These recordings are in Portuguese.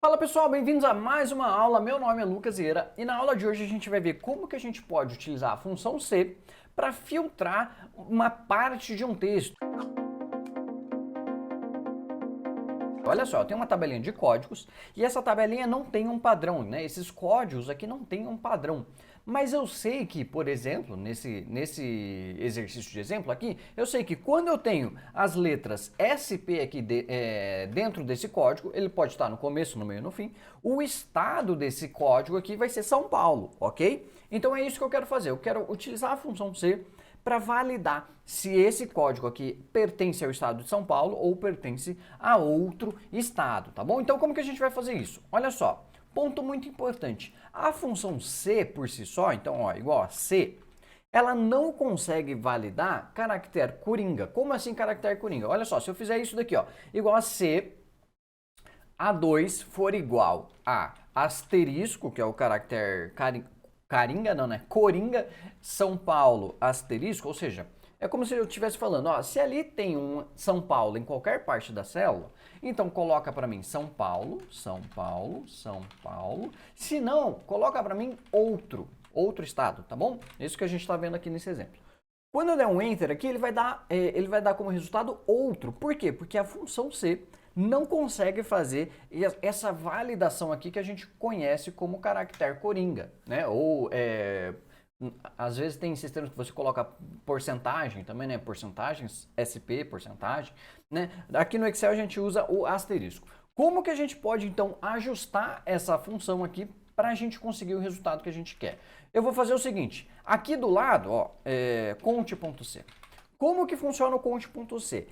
Fala pessoal, bem-vindos a mais uma aula. Meu nome é Lucas Vieira e na aula de hoje a gente vai ver como que a gente pode utilizar a função C para filtrar uma parte de um texto. Olha só, eu tenho uma tabelinha de códigos e essa tabelinha não tem um padrão, né? Esses códigos aqui não têm um padrão. Mas eu sei que, por exemplo, nesse exercício de exemplo aqui, eu sei que quando eu tenho as letras SP aqui dentro desse código, ele pode estar no começo, no meio e no fim, o estado desse código aqui vai ser São Paulo, ok? Então é isso que eu quero fazer, eu quero utilizar a função C para validar se esse código aqui pertence ao estado de São Paulo ou pertence a outro estado, tá bom? Então como que a gente vai fazer isso? Olha só, ponto muito importante, a função C por si só, então ó, igual a C, ela não consegue validar caractere coringa. Como assim caractere coringa? Olha só, se eu fizer isso daqui, ó, igual a C, A2 for igual a asterisco, que é o caractere coringa, São Paulo, asterisco, ou seja, é como se eu estivesse falando, ó, se ali tem um São Paulo em qualquer parte da célula, então coloca para mim São Paulo, São Paulo, São Paulo, se não, coloca para mim outro estado, tá bom? Isso que a gente está vendo aqui nesse exemplo. Quando eu der um Enter aqui, ele vai dar como resultado outro. Por quê? Porque a função C não consegue fazer essa validação aqui que a gente conhece como caractere coringa, né? Ou, às vezes tem sistemas que você coloca porcentagem também, né? Porcentagens, SP, porcentagem, né? Aqui no Excel a gente usa o asterisco. Como que a gente pode, então, ajustar essa função aqui para a gente conseguir o resultado que a gente quer? Eu vou fazer o seguinte, aqui do lado, ó, conte.c. Como que funciona o conte.c?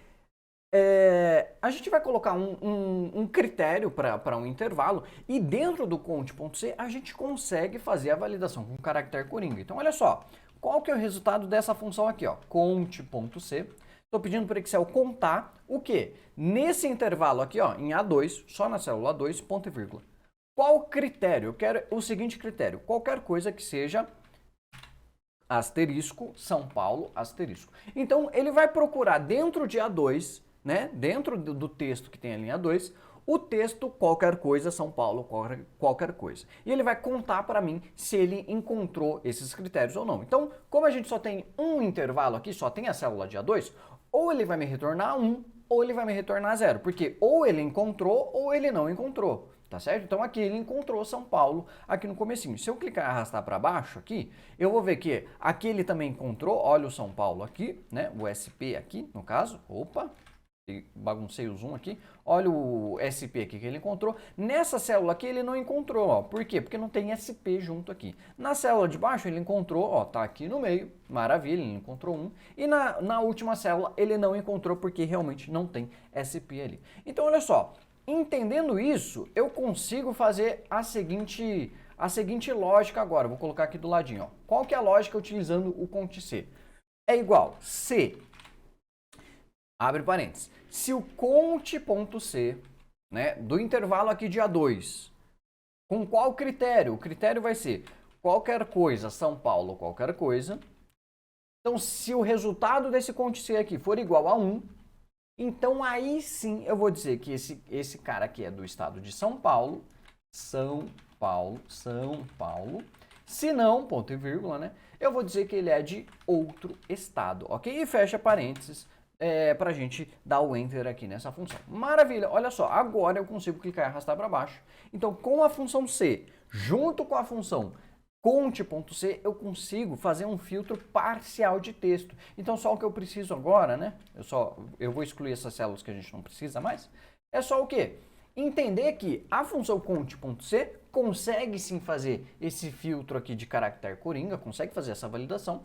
A gente vai colocar um critério para um intervalo e dentro do conte.c a gente consegue fazer a validação com caractere coringa. Então, olha só, qual que é o resultado dessa função aqui, ó, conte.c. Estou pedindo para o Excel contar o quê? Nesse intervalo aqui, ó, em A2, só na célula A2, ponto e vírgula. Qual critério? Eu quero o seguinte critério, qualquer coisa que seja asterisco, São Paulo, asterisco. Então, ele vai procurar dentro de A2, né, dentro do texto que tem ali em A2, o texto qualquer coisa, São Paulo, qualquer coisa. E ele vai contar para mim se ele encontrou esses critérios ou não. Então, como a gente só tem um intervalo aqui, só tem a célula de A2, ou ele vai me retornar 1, ou ele vai me retornar 0, porque ou ele encontrou ou ele não encontrou. Tá certo? Então aqui ele encontrou São Paulo aqui no comecinho. Se eu clicar e arrastar para baixo aqui, eu vou ver que aqui ele também encontrou, olha o São Paulo aqui, né? O SP aqui, no caso. Opa, baguncei o zoom aqui. Olha o SP aqui que ele encontrou. Nessa célula aqui ele não encontrou, ó. Por quê? Porque não tem SP junto aqui. Na célula de baixo ele encontrou, ó, tá aqui no meio, maravilha, ele encontrou 1. E na última célula ele não encontrou porque realmente não tem SP ali. Então olha só, entendendo isso, eu consigo fazer a seguinte lógica agora. Vou colocar aqui do ladinho, ó. Qual que é a lógica utilizando o conte.c? É igual C, abre parênteses, se o conte.c, né, do intervalo aqui de A2, com qual critério? O critério vai ser qualquer coisa, São Paulo, qualquer coisa. Então, se o resultado desse conte.c aqui for igual a 1, então aí sim eu vou dizer que esse cara aqui é do estado de São Paulo, São Paulo, São Paulo. Se não, ponto e vírgula, né? Eu vou dizer que ele é de outro estado, ok? E fecha parênteses para a gente dar o Enter aqui nessa função. Maravilha, olha só, agora eu consigo clicar e arrastar para baixo. Então, com a função C, junto com a função conte.c, eu consigo fazer um filtro parcial de texto. Então, só o que eu preciso agora, né? Eu vou excluir essas células que a gente não precisa mais. É só o quê? Entender que a função conte.c consegue sim fazer esse filtro aqui de caractere coringa, consegue fazer essa validação.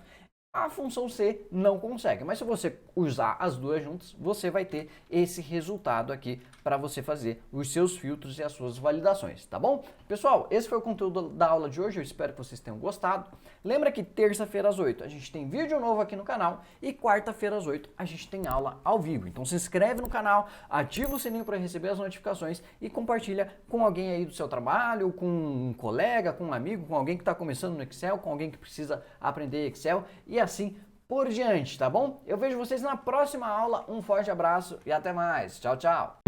A função C não consegue, mas se você usar as duas juntas, você vai ter esse resultado aqui para você fazer os seus filtros e as suas validações, tá bom? Pessoal, esse foi o conteúdo da aula de hoje, eu espero que vocês tenham gostado. Lembra que terça-feira às 8 a gente tem vídeo novo aqui no canal e quarta-feira às 8 a gente tem aula ao vivo. Então se inscreve no canal, ativa o sininho para receber as notificações e compartilha com alguém aí do seu trabalho, com um colega, com um amigo, com alguém que está começando no Excel, com alguém que precisa aprender Excel e assim por diante, tá bom? Eu vejo vocês na próxima aula, um forte abraço e até mais. Tchau, tchau!